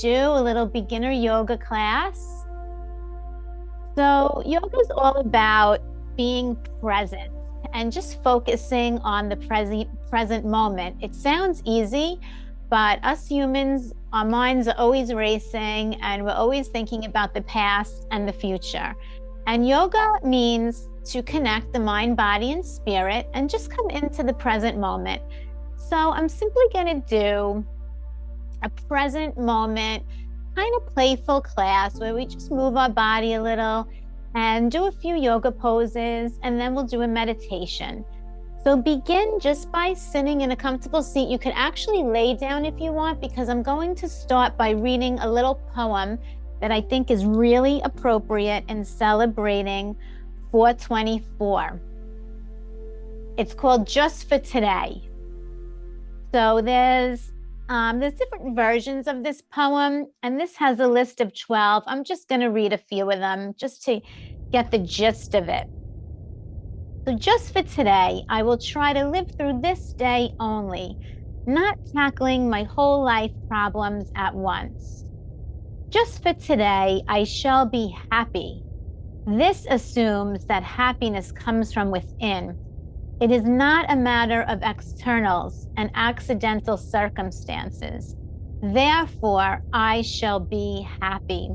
do a little beginner yoga class. So yoga is all about being present and just focusing on the present moment. It sounds easy, but us humans, our minds are always racing and we're always thinking about the past and the future. And yoga means to connect the mind, body, and spirit and just come into the present moment. So I'm simply going to do a present moment, kind of playful class where we just move our body a little and do a few yoga poses, and then we'll do a meditation. So begin just by sitting in a comfortable seat. You could actually lay down if you want, because I'm going to start by reading a little poem that I think is really appropriate in celebrating 424. It's called Just for Today. So there's different versions of this poem, and this has a list of 12. I'm just going to read a few of them just to get the gist of it. So just for today, I will try to live through this day only, not tackling my whole life problems at once. Just for today, I shall be happy. This assumes that happiness comes from within. It is not a matter of externals and accidental circumstances. Therefore, I shall be happy.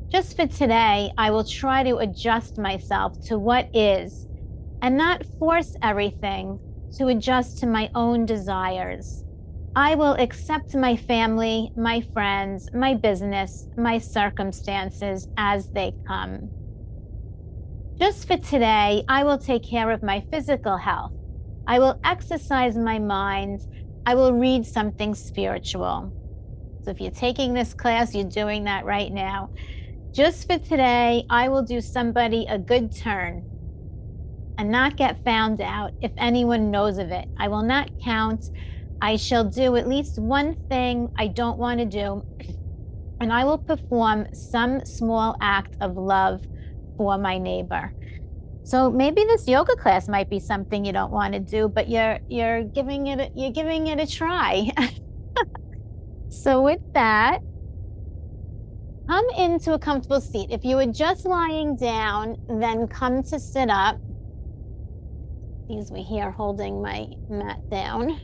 Just for today, I will try to adjust myself to what is and not force everything to adjust to my own desires. I will accept my family, my friends, my business, my circumstances as they come. Just for today, I will take care of my physical health. I will exercise my mind. I will read something spiritual. So if you're taking this class, you're doing that right now. Just for today, I will do somebody a good turn and not get found out if anyone knows of it. I will not count. I shall do at least one thing I don't want to do, and I will perform some small act of love for my neighbor. So maybe this yoga class might be something you don't want to do, but you're giving it a try. So with that, come into a comfortable seat. If you were just lying down, then come to sit up. Excuse me here, holding my mat down.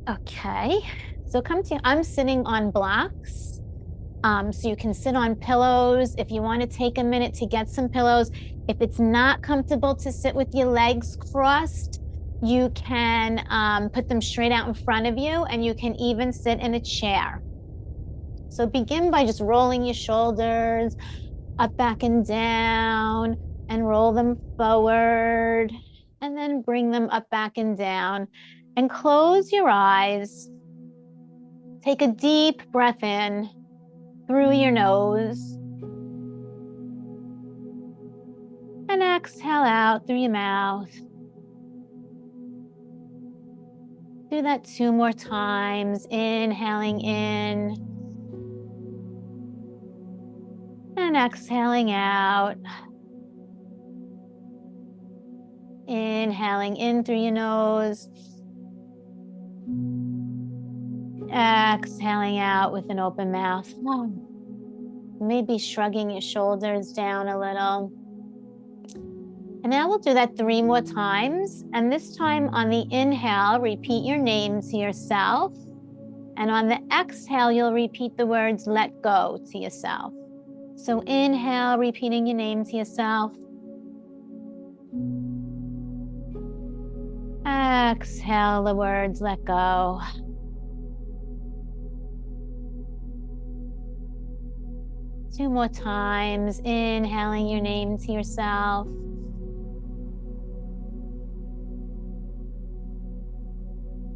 Okay, so I'm sitting on blocks. So you can sit on pillows if you want to take a minute to get some pillows. If it's not comfortable to sit with your legs crossed, you can put them straight out in front of you, and you can even sit in a chair. So begin by just rolling your shoulders up, back, and down, and roll them forward, and then bring them up, back, and down, and close your eyes. Take a deep breath in through your nose and exhale out through your mouth. Do that 2 more times, inhaling in and exhaling out. Inhaling in through your nose, exhaling out with an open mouth. Maybe shrugging your shoulders down a little. And now we'll do that 3 more times. And this time on the inhale, repeat your name to yourself. And on the exhale, you'll repeat the words, let go, to yourself. So inhale, repeating your name to yourself. Exhale the words, let go. Two more times, inhaling your name to yourself.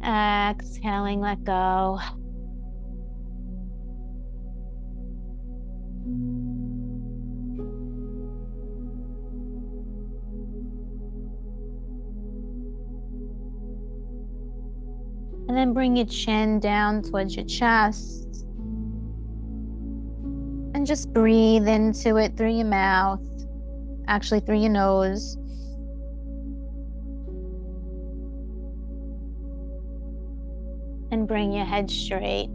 Exhaling, let go. And then bring your chin down towards your chest. And just breathe into it through your mouth, actually through your nose. and bring your head straight.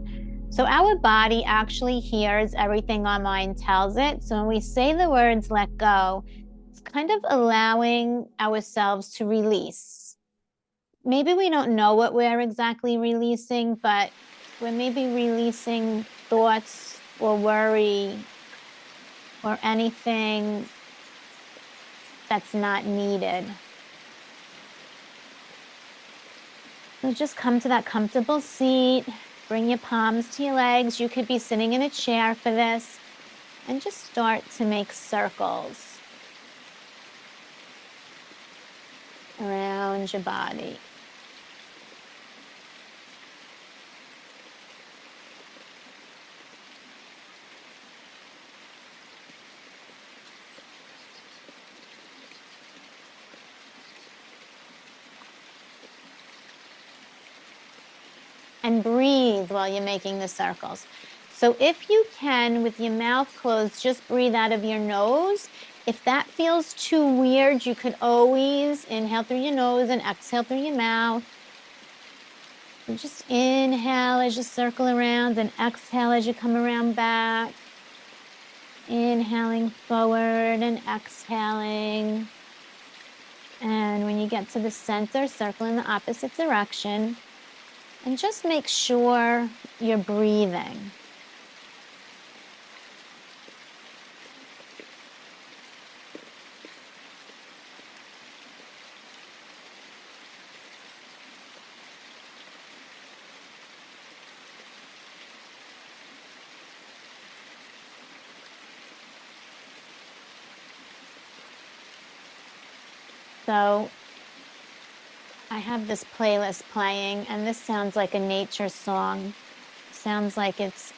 So our body actually hears everything our mind tells it. So when we say the words let go, it's kind of allowing ourselves to release. Maybe we don't know what we're exactly releasing, but we're maybe releasing thoughts or worry or anything that's not needed. So just come to that comfortable seat. Bring your palms to your legs. You could be sitting in a chair for this. And just start to make circles around your body. And breathe while you're making the circles. So if you can, with your mouth closed, just breathe out of your nose. If that feels too weird, you could always inhale through your nose and exhale through your mouth. And just inhale as you circle around and exhale as you come around back. Inhaling forward and exhaling. And when you get to the center, circle in the opposite direction. And just make sure you're breathing. So I have this playlist playing, and this sounds like a nature song. Sounds like it's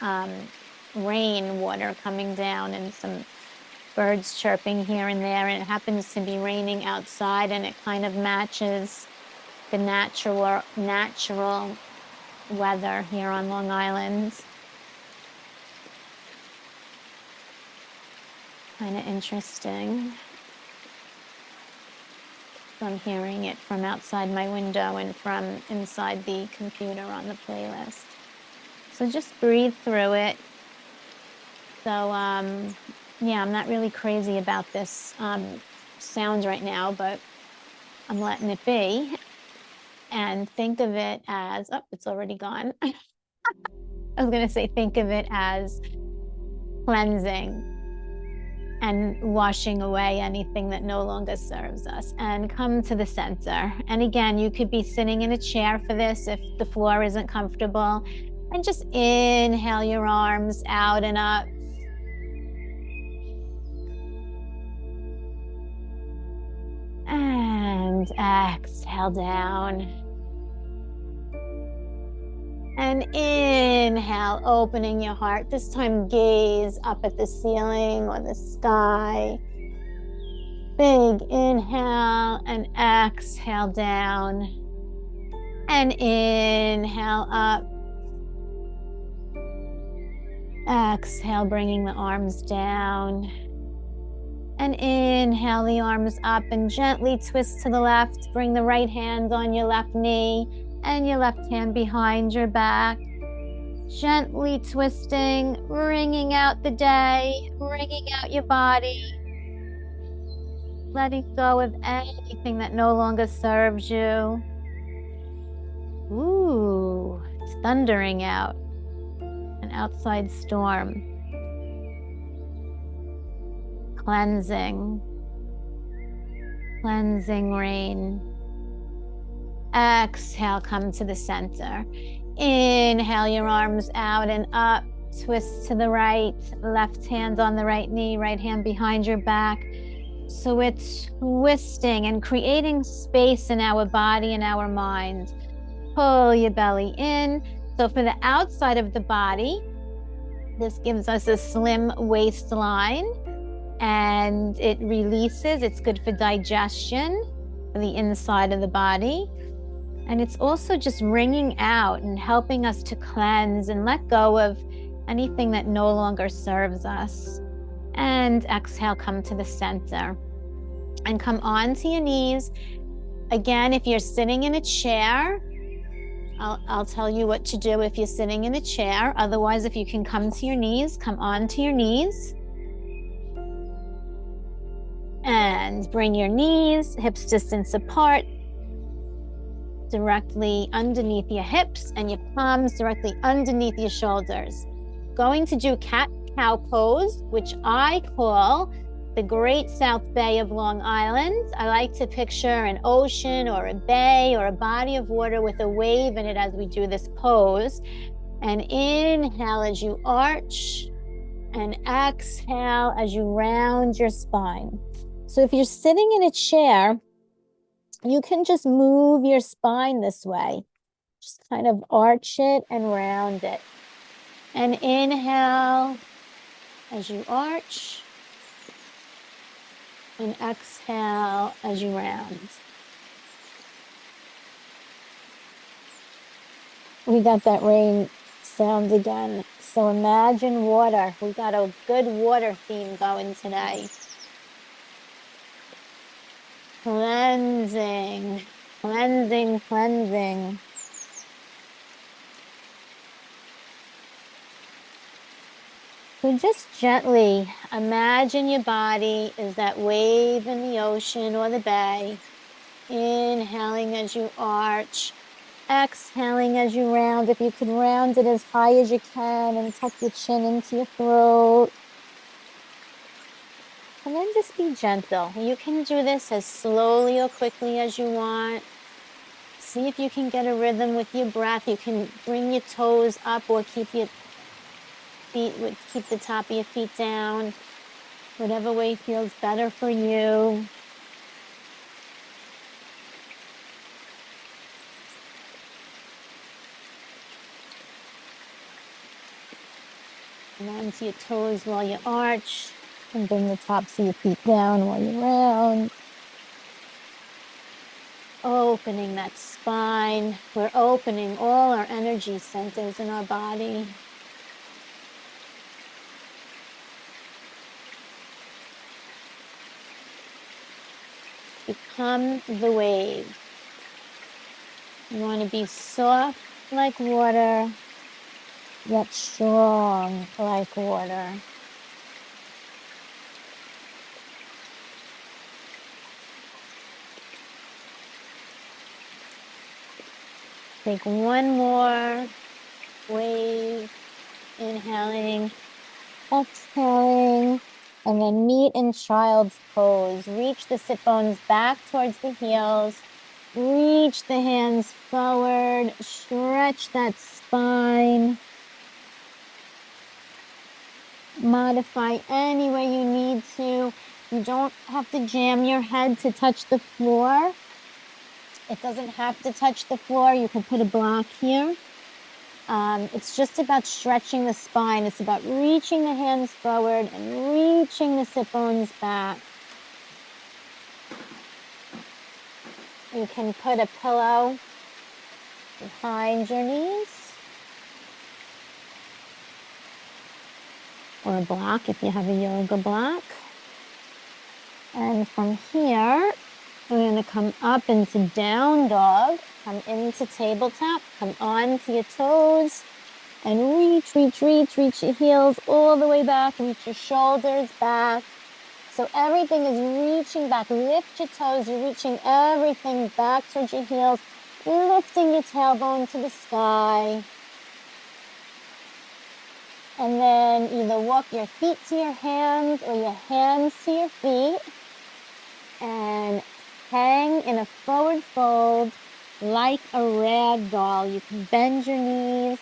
rain water coming down and some birds chirping here and there, and it happens to be raining outside, and it kind of matches the natural weather here on Long Island. Kind of interesting. I'm hearing it from outside my window and from inside the computer on the playlist. So just breathe through it. So yeah, I'm not really crazy about this sound right now, but I'm letting it be. And think of it as, oh, it's already gone. I was gonna say, think of it as cleansing and washing away anything that no longer serves us, and come to the center. And again, you could be sitting in a chair for this if the floor isn't comfortable, and just inhale your arms out and up. And exhale down. And inhale, opening your heart. This time, gaze up at the ceiling or the sky. Big inhale and exhale down. And inhale up. Exhale, bringing the arms down. And inhale the arms up and gently twist to the left. Bring the right hand on your left knee and your left hand behind your back. Gently twisting, wringing out the day, wringing out your body. Letting go of anything that no longer serves you. Ooh, it's thundering out. An outside storm. Cleansing rain. Exhale, come to the center. Inhale your arms out and up. Twist to the right. Left hand on the right knee, right hand behind your back. So it's twisting and creating space in our body and our mind. Pull your belly in. So for the outside of the body, this gives us a slim waistline and it releases. It's good for digestion for the inside of the body. And it's also just wringing out and helping us to cleanse and let go of anything that no longer serves us. And exhale, come to the center and come onto your knees. Again, if you're sitting in a chair, I'll tell you what to do if you're sitting in a chair. Otherwise, if you can come to your knees, come onto your knees. And bring your knees, hips distance apart, directly underneath your hips, and your palms directly underneath your shoulders. Going to do cat-cow pose, which I call the Great South Bay of Long Island. I like to picture an ocean or a bay or a body of water with a wave in it as we do this pose. And inhale as you arch, and exhale as you round your spine. So if you're sitting in a chair, you can just move your spine this way. Just kind of arch it and round it. And inhale as you arch, and exhale as you round. We got that rain sound again. So imagine water. We got a good water theme going today. Cleansing, cleansing, cleansing. So just gently imagine your body is that wave in the ocean or the bay. Inhaling as you arch, exhaling as you round. If you can round it as high as you can and tuck your chin into your throat. And then just be gentle. You can do this as slowly or quickly as you want. See if you can get a rhythm with your breath. You can bring your toes up or keep your feet, keep the top of your feet down. Whatever way feels better for you. And onto your toes while you arch. And bring the tops of your feet down while you round. Opening that spine. We're opening all our energy centers in our body. Become the wave. You want to be soft like water, yet strong like water. Take one more wave, inhaling, exhaling, and then meet in child's pose. Reach the sit bones back towards the heels. Reach the hands forward, stretch that spine. Modify any way you need to. You don't have to jam your head to touch the floor. It doesn't have to touch the floor. You can put a block here. It's just about stretching the spine. It's about reaching the hands forward and reaching the sit bones back. You can put a pillow behind your knees. Or a block if you have a yoga block. And from here, we're going to come up into down dog, come into tabletop, come onto your toes, and reach your heels all the way back, reach your shoulders back. So everything is reaching back. Lift your toes, you're reaching everything back towards your heels, lifting your tailbone to the sky. And then either walk your feet to your hands or your hands to your feet. And hang in a forward fold like a rag doll. You can bend your knees,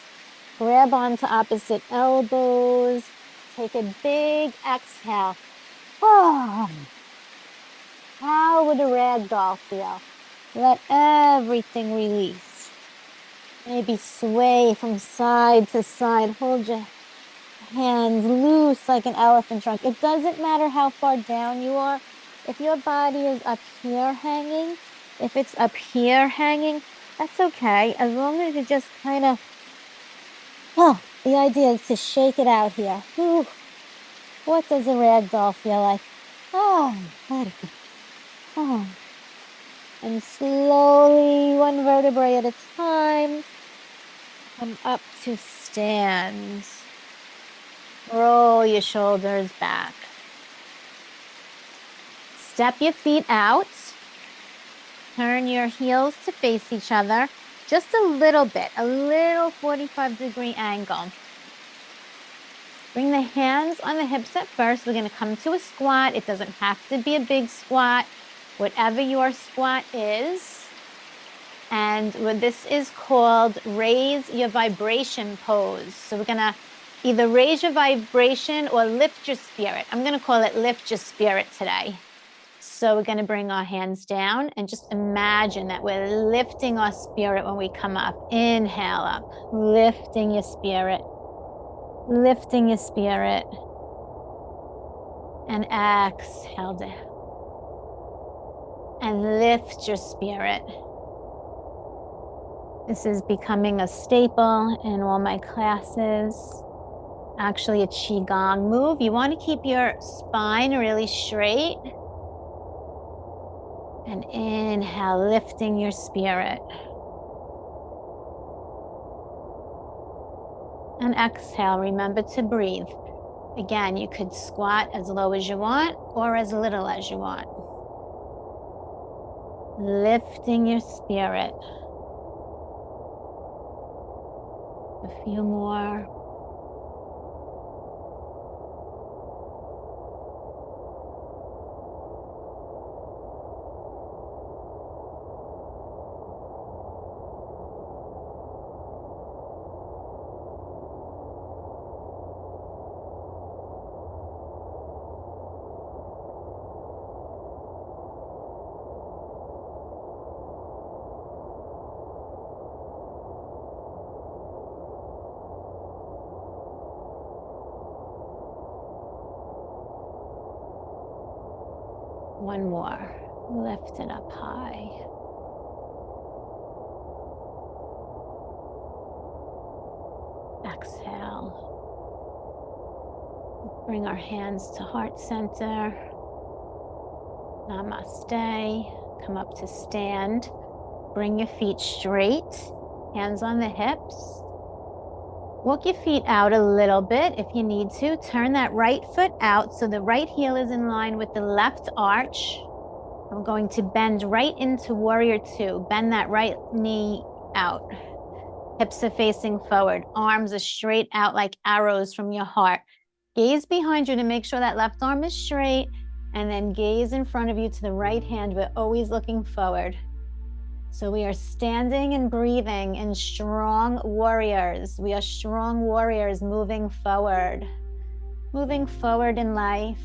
grab onto opposite elbows, take a big exhale. Oh, how would a rag doll feel? Let everything release. Maybe sway from side to side. Hold your hands loose like an elephant trunk. It doesn't matter how far down you are. If your body is up here hanging, if it's up here hanging, that's okay. As long as you just kind of, the idea is to shake it out here. Whew. What does a rag doll feel like? Let it go. And slowly, one vertebrae at a time, Come up to stand. Roll your shoulders back. Step your feet out. Turn your heels to face each other. Just a little bit, a little 45-degree angle. Bring the hands on the hips at first. We're going to come to a squat. It doesn't have to be a big squat. Whatever your squat is. And this is called raise your vibration pose. So we're going to either raise your vibration or lift your spirit. I'm going to call it lift your spirit today. So we're going to bring our hands down and just imagine that we're lifting our spirit when we come up. Inhale up, lifting your spirit, lifting your spirit. And exhale down. And lift your spirit. This is becoming a staple in all my classes. Actually, a Qigong move. You want to keep your spine really straight. And inhale, lifting your spirit. And exhale, remember to breathe. Again, you could squat as low as you want or as little as you want. Lifting your spirit. A few more. One more. Lift it up high. Exhale. Bring our hands to heart center. Namaste. Come up to stand. Bring your feet straight. Hands on the hips. Walk your feet out a little bit if you need to. Turn that right foot out so the right heel is in line with the left arch. I'm going to bend right into Warrior Two. Bend that right knee out. Hips are facing forward. Arms are straight out like arrows from your heart. Gaze behind you to make sure that left arm is straight, and then gaze in front of you to the right hand. We're always looking forward. So we are standing and breathing in strong warriors. We are strong warriors moving forward in life.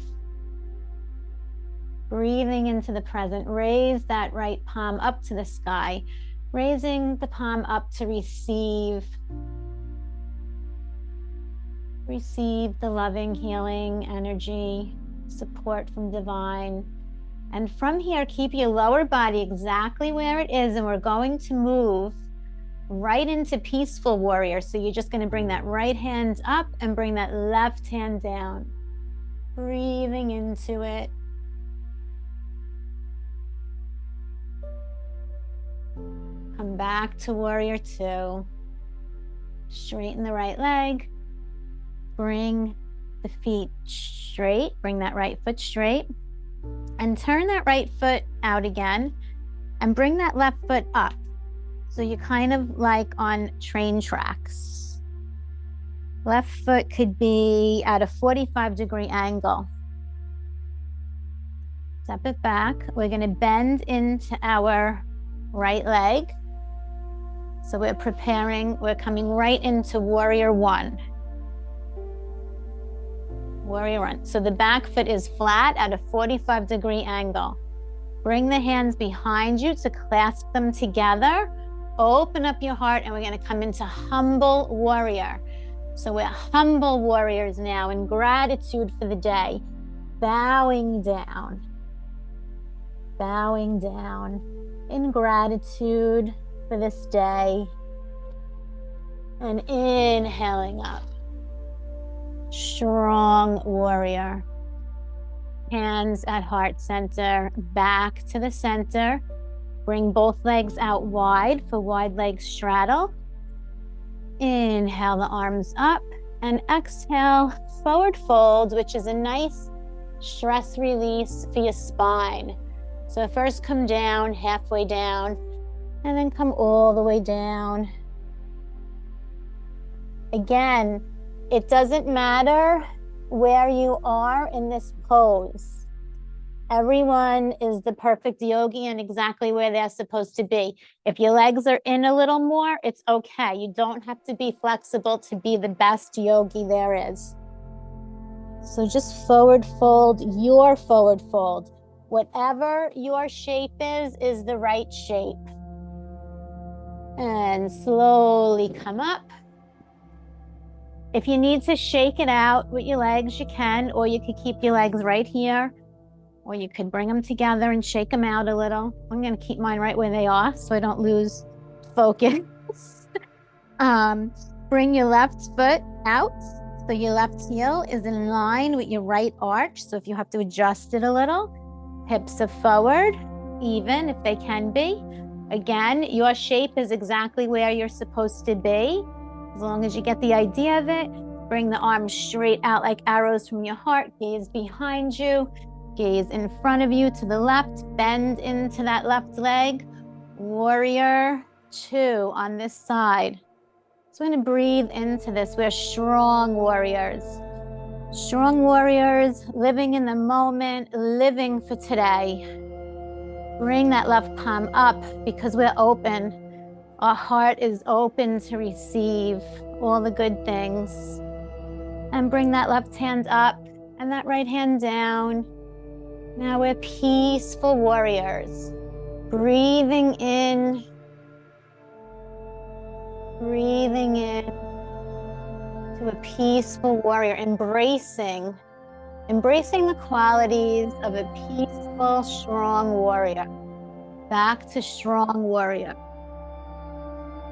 Breathing into the present. Raise that right palm up to the sky. Raising the palm up to receive. Receive the loving, healing energy, support from divine. And from here, keep your lower body exactly where it is. And we're going to move right into peaceful warrior. So you're just going to bring that right hand up and bring that left hand down. Breathing into it. Come back to Warrior Two. Straighten the right leg. Bring the feet straight. Bring that right foot straight. And turn that right foot out again. And bring that left foot up. So you're kind of like on train tracks. Left foot could be at a 45-degree angle. Step it back. We're going to bend into our right leg. So we're coming right into Warrior One. Warrior One. So the back foot is flat at a 45-degree angle. Bring the hands behind you to clasp them together. Open up your heart, and we're going to come into humble warrior. So we're humble warriors now in gratitude for the day. Bowing down. Bowing down in gratitude for this day. And inhaling up. Strong warrior. Hands at heart center, back to the center. Bring both legs out wide for wide leg straddle. Inhale the arms up and exhale, forward fold, which is a nice stress release for your spine. So first come down, halfway down, and then come all the way down. Again, it doesn't matter where you are in this pose. Everyone is the perfect yogi and exactly where they're supposed to be. If your legs are in a little more, it's okay. You don't have to be flexible to be the best yogi there is. So just forward fold, your forward fold. Whatever your shape is the right shape. And slowly come up. If you need to shake it out with your legs, you can, or you could keep your legs right here, or you could bring them together and shake them out a little. I'm going to keep mine right where they are so I don't lose focus. Bring your left foot out. So your left heel is in line with your right arch. So if you have to adjust it a little, hips are forward, even if they can be. Again, your shape is exactly where you're supposed to be. As long as you get the idea of it, bring the arms straight out like arrows from your heart, gaze behind you, gaze in front of you to the left, bend into that left leg. Warrior 2 on this side. So we're going to breathe into this. We're strong warriors. Strong warriors, living in the moment, living for today. Bring that left palm up because we're open. Our heart is open to receive all the good things. And bring that left hand up and that right hand down. Now we're peaceful warriors. Breathing in to a peaceful warrior, embracing the qualities of a peaceful, strong warrior. Back to strong warrior.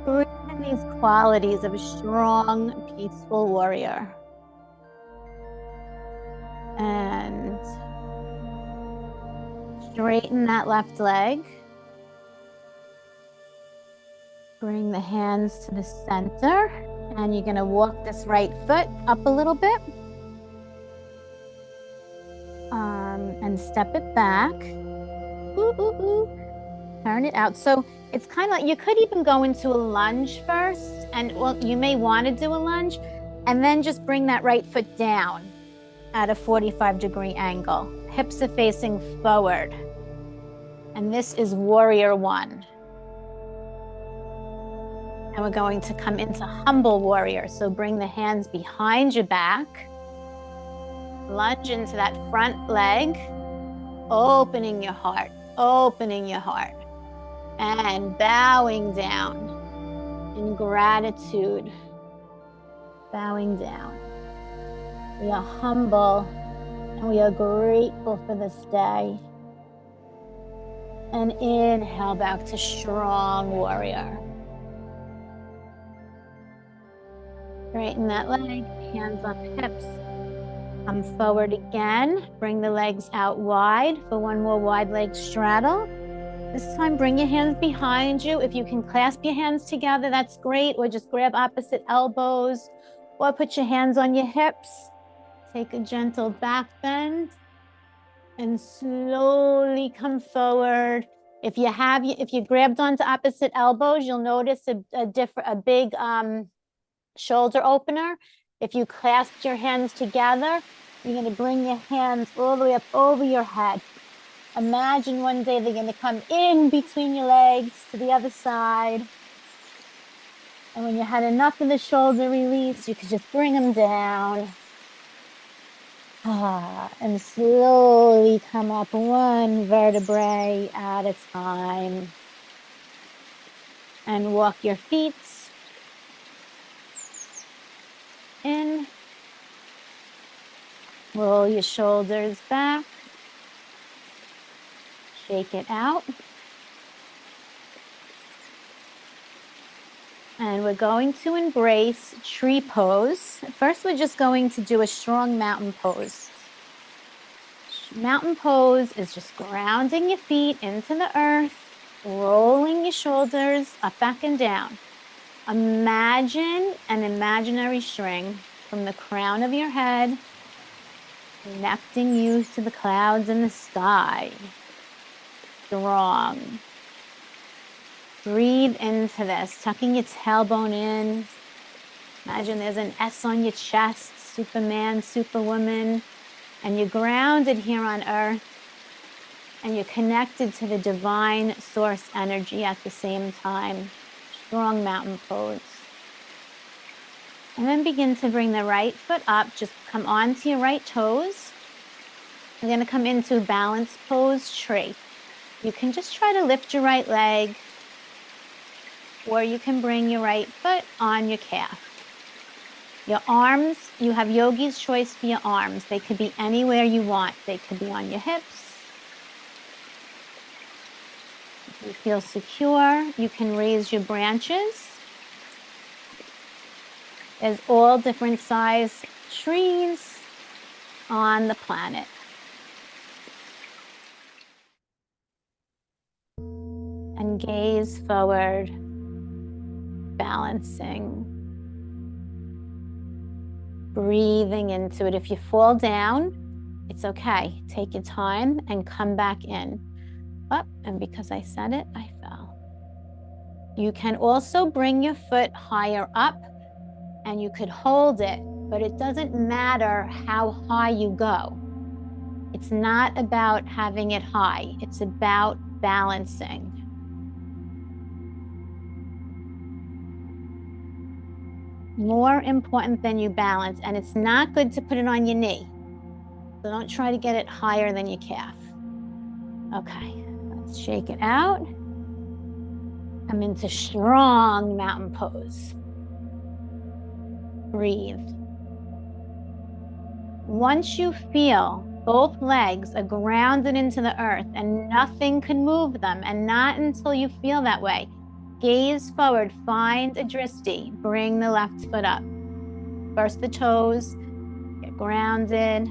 Breathe in these qualities of a strong, peaceful warrior. And straighten that left leg. Bring the hands to the center. And you're going to walk this right foot up a little bit. And step it back. Turn it out. So it's kind of like you could even go into a lunge first. And well, you may want to do a lunge. And then just bring that right foot down at a 45-degree angle. Hips are facing forward. And this is warrior 1. And we're going to come into humble warrior. So bring the hands behind your back. Lunge into that front leg. Opening your heart. And bowing down in gratitude. Bowing down. We are humble and we are grateful for this day. And inhale back to strong warrior. Straighten that leg, hands on the hips. Come forward again. Bring the legs out wide for one more wide leg straddle. This time, bring your hands behind you. If you can clasp your hands together, that's great. Or just grab opposite elbows. Or put your hands on your hips. Take a gentle back bend. And slowly come forward. If you grabbed onto opposite elbows, you'll notice a big shoulder opener. If you clasped your hands together, you're going to bring your hands all the way up over your head. Imagine one day they're going to come in between your legs to the other side. And when you had enough of the shoulder release, you could just bring them down. And slowly come up one vertebrae at a time. And walk your feet in. Roll your shoulders back. Shake it out. And we're going to embrace tree pose. First, we're just going to do a strong mountain pose. Mountain pose is just grounding your feet into the earth, rolling your shoulders up, back, and down. Imagine an imaginary string from the crown of your head connecting you to the clouds in the sky. Strong. Breathe into this, tucking your tailbone in. Imagine there's an S on your chest, Superman, Superwoman, and you're grounded here on earth, and you're connected to the divine source energy at the same time. Strong mountain pose. And then begin to bring the right foot up. Just come onto your right toes. You're going to come into balance pose tree. You can just try to lift your right leg, or you can bring your right foot on your calf. Your arms, you have yogi's choice for your arms. They could be anywhere you want. They could be on your hips. If you feel secure, you can raise your branches. There's all different size trees on the planet. And gaze forward, balancing. Breathing into it. If you fall down, it's okay. Take your time and come back in. Up, and because I said it, I fell. You can also bring your foot higher up, and you could hold it, but it doesn't matter how high you go. It's not about having it high. It's about balancing. More important than you balance, and it's not good to put it on your knee. So don't try to get it higher than your calf. Okay, let's shake it out. Come into strong mountain pose. Breathe. Once you feel both legs are grounded into the earth and nothing can move them, and not until you feel that way, gaze forward, find a drishti, bring the left foot up. First the toes, get grounded.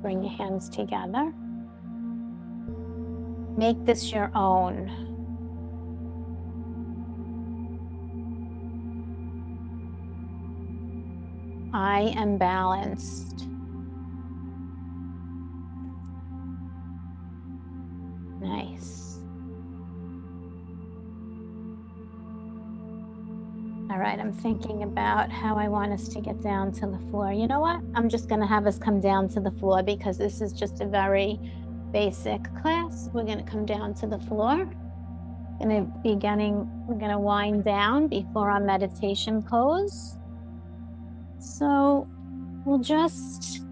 Bring your hands together. Make this your own. I am balanced. Nice. All right, I'm thinking about how I want us to get down to the floor. You know what? I'm just going to have us come down to the floor because this is just a very basic class. We're going to come down to the floor. We're going to wind down before our meditation pose. So we'll just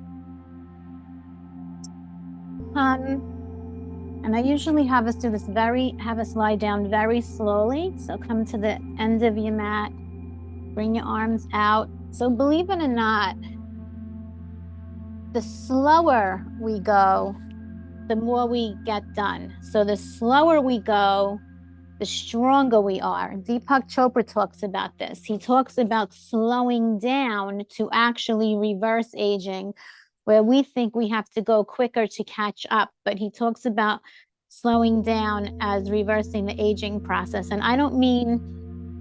and I usually have us do this have us lie down very slowly. So come to the end of your mat, bring your arms out. So believe it or not, the slower we go, the more we get done. So the slower we go, the stronger we are. Deepak Chopra talks about this. He talks about slowing down to actually reverse aging, where we think we have to go quicker to catch up. But he talks about slowing down as reversing the aging process. And I don't mean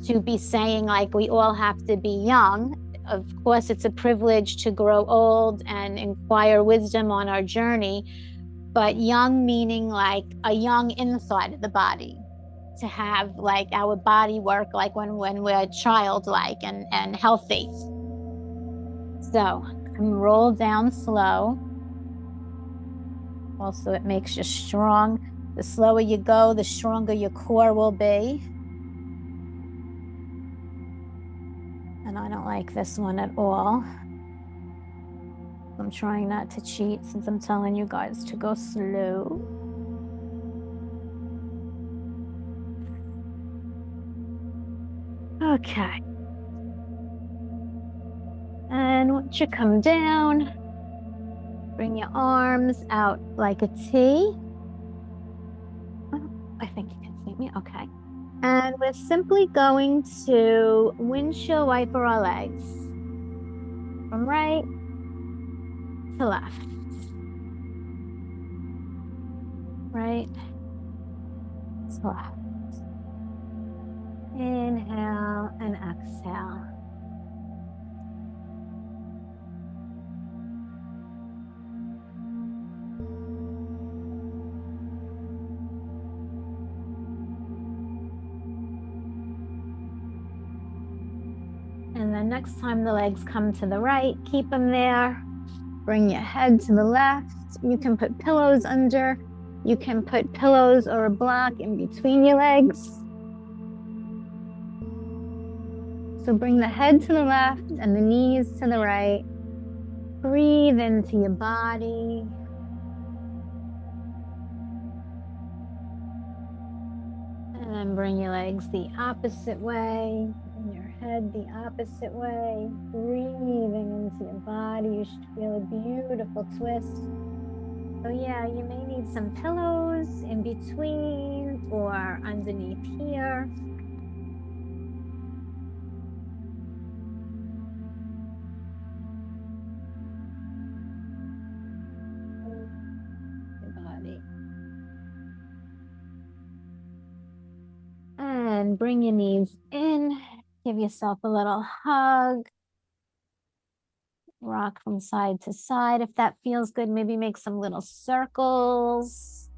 to be saying like we all have to be young. Of course, it's a privilege to grow old and acquire wisdom on our journey, but young meaning like a young inside of the body, to have like our body work like when we're childlike and healthy. So roll down slow. Also, it makes you strong. The slower you go, the stronger your core will be. And I don't like this one at all. I'm trying not to cheat since I'm telling you guys to go slow. Okay. And once you come down, bring your arms out like a T. Oh, I think you can see me. Okay. And we're simply going to windshield wiper our legs from right to left. Right to left. Inhale and exhale. And then next time the legs come to the right, keep them there. Bring your head to the left. You can put pillows under. You can put pillows or a block in between your legs. So bring the head to the left and the knees to the right. Breathe into your body. And then bring your legs the opposite way. And your head the opposite way. Breathing into your body. You should feel a beautiful twist. So yeah, you may need some pillows in between or underneath here. Your body. And bring your knees in. Give yourself a little hug. Rock from side to side if that feels good. Maybe make some little circles.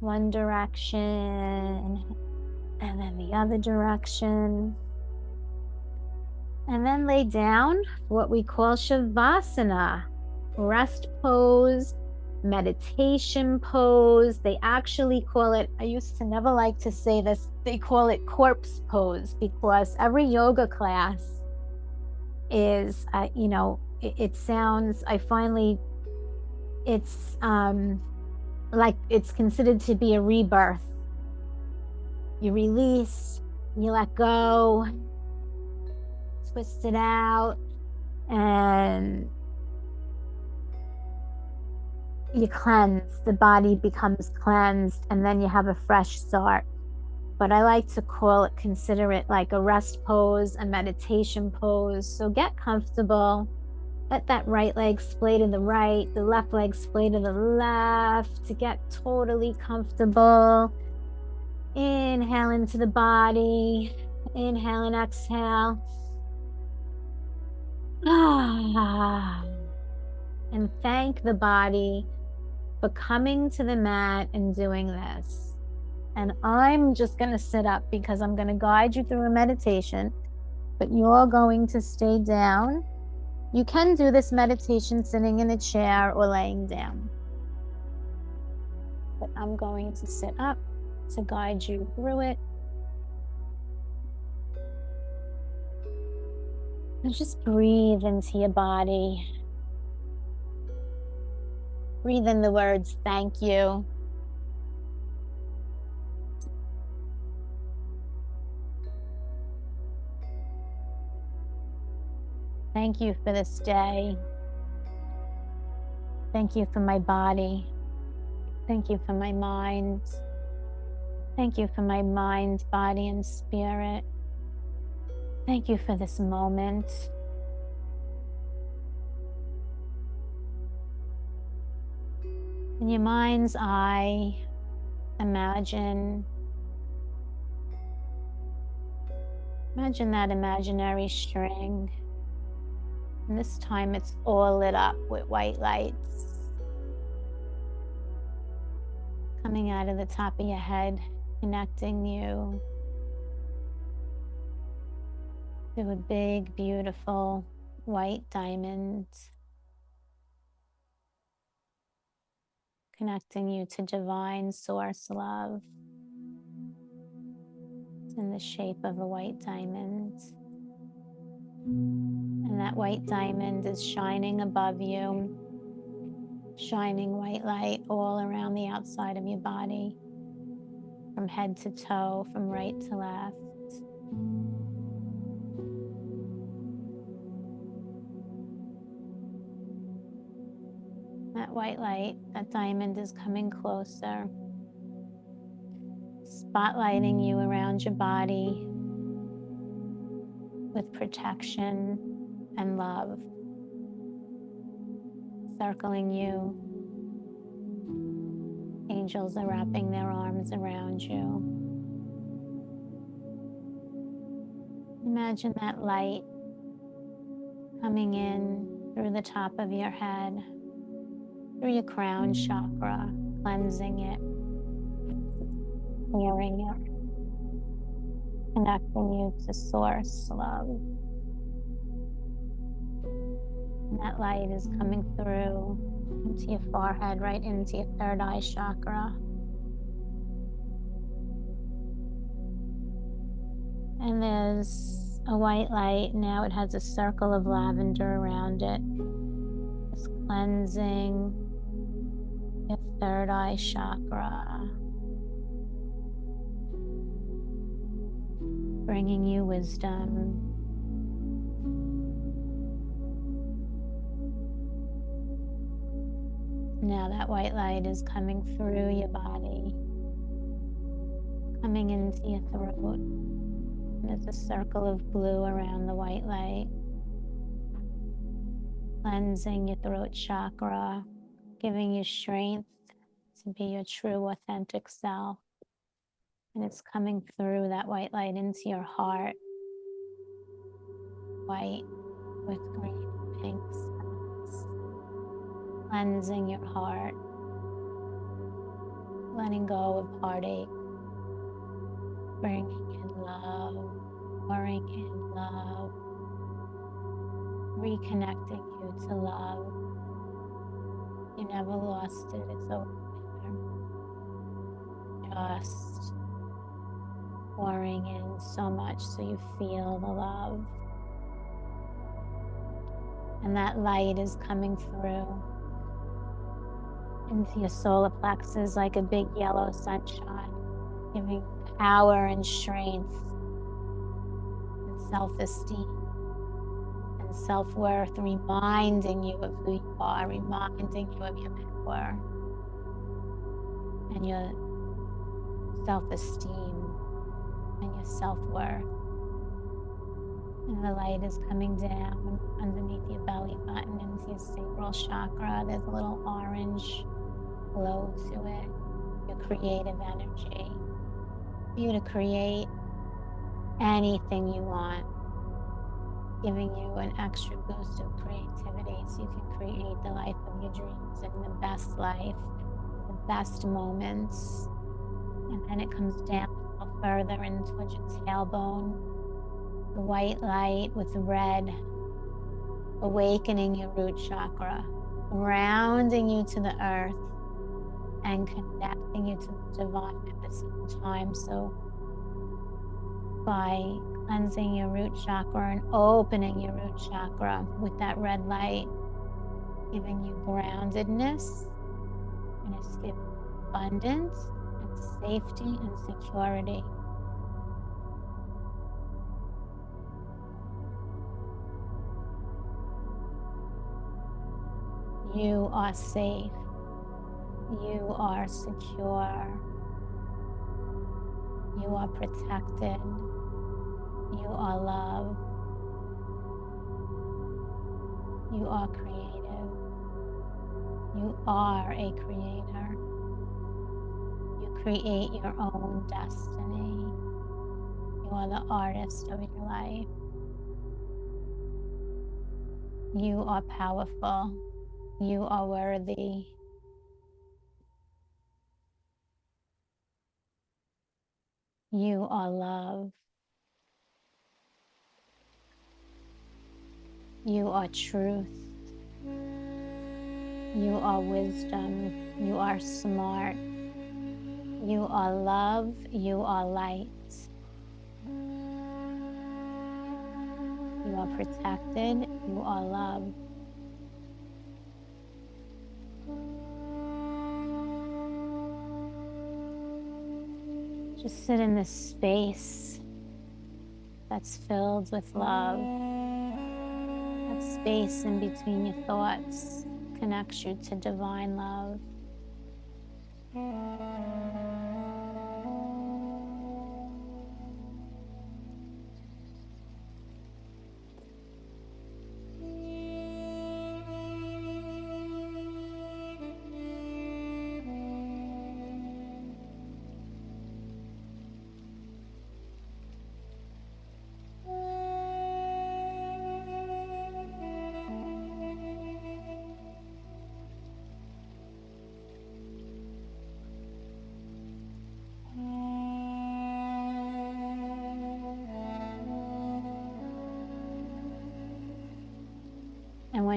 One direction and then the other direction. And then lay down what we call Shavasana, rest pose, meditation pose. They actually call it, I used to never like to say this, they call it corpse pose because every yoga class is, it sounds, it's like it's considered to be a rebirth. You release, you let go, twist it out, and you cleanse. The body becomes cleansed, and then you have a fresh start. But I like to consider it like a rest pose, a meditation pose. So get comfortable. Let that right leg splay to the right, the left leg splay to the left to get totally comfortable. Inhale into the body. Inhale and exhale. And thank the body for coming to the mat and doing this. And I'm just going to sit up because I'm going to guide you through a meditation, but you're going to stay down. You can do this meditation sitting in a chair or laying down. But I'm going to sit up to guide you through it. And just breathe into your body. Breathe in the words, thank you. Thank you for this day. Thank you for my body. Thank you for my mind. Thank you for my mind, body, and spirit. Thank you for this moment. In your mind's eye, imagine that imaginary string. And this time it's all lit up with white lights coming out of the top of your head, connecting you to a big, beautiful white diamond, connecting you to divine source love. It's in the shape of a white diamond. And that white diamond is shining above you, shining white light all around the outside of your body, from head to toe, from right to left. That white light, that diamond is coming closer. It's spotlighting you around your body with protection and love, circling you. Angels are wrapping their arms around you. Imagine that light coming in through the top of your head, through your crown chakra, cleansing it, clearing it, connecting you to source love. And that light is coming through into your forehead, right into your third eye chakra. And there's a white light. Now it has a circle of lavender around it. It's cleansing your third eye chakra, bringing you wisdom. Now that white light is coming through your body, coming into your throat. There's a circle of blue around the white light, cleansing your throat chakra, giving you strength to be your true, authentic self. And it's coming through that white light into your heart, white with green and pink spots, cleansing your heart, letting go of heartache, bringing in love, pouring in love, reconnecting you to love. You never lost it, it's over there. Just pouring in so much so you feel the love. And that light is coming through into your solar plexus like a big yellow sunshine, giving power and strength and self-esteem and self-worth, reminding you of who you are, reminding you of your power and your self-esteem and your self-worth. And the light is coming down underneath your belly button into your sacral chakra. There's a little orange glow to it, your creative energy. For you to create anything you want, giving you an extra boost of creativity so you can create the life of your dreams and the best life, the best moments. And then it comes down a little further in towards your tailbone, the white light with red, awakening your root chakra, grounding you to the earth and connecting you to the divine at the same time. So by cleansing your root chakra and opening your root chakra with that red light, giving you groundedness, and it's giving you abundance and safety and security. You are safe. You are secure. You are protected. You are loved. You are creative. You are a creator. You create your own destiny. You are the artist of your life. You are powerful. You are worthy. You are love. You are truth. You are wisdom. You are smart. You are love. You are light. You are protected. You are loved. Just sit in this space that's filled with love. That space in between your thoughts connects you to divine love.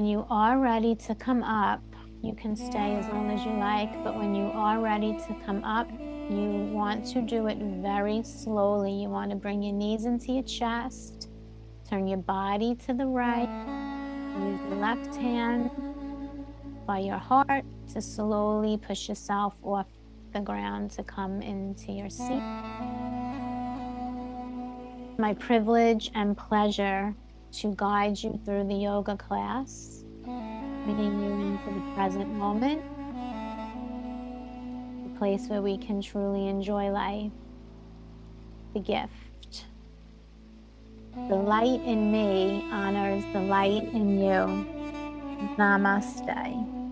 when you are ready to come up, you can stay as long as you like, but when you are ready to come up, you want to do it very slowly. You want to bring your knees into your chest, turn your body to the right, use your left hand by your heart to slowly push yourself off the ground to come into your seat. My privilege and pleasure to guide you through the yoga class, bringing you into the present moment, the place where we can truly enjoy life, the gift. The light in me honors the light in you. Namaste.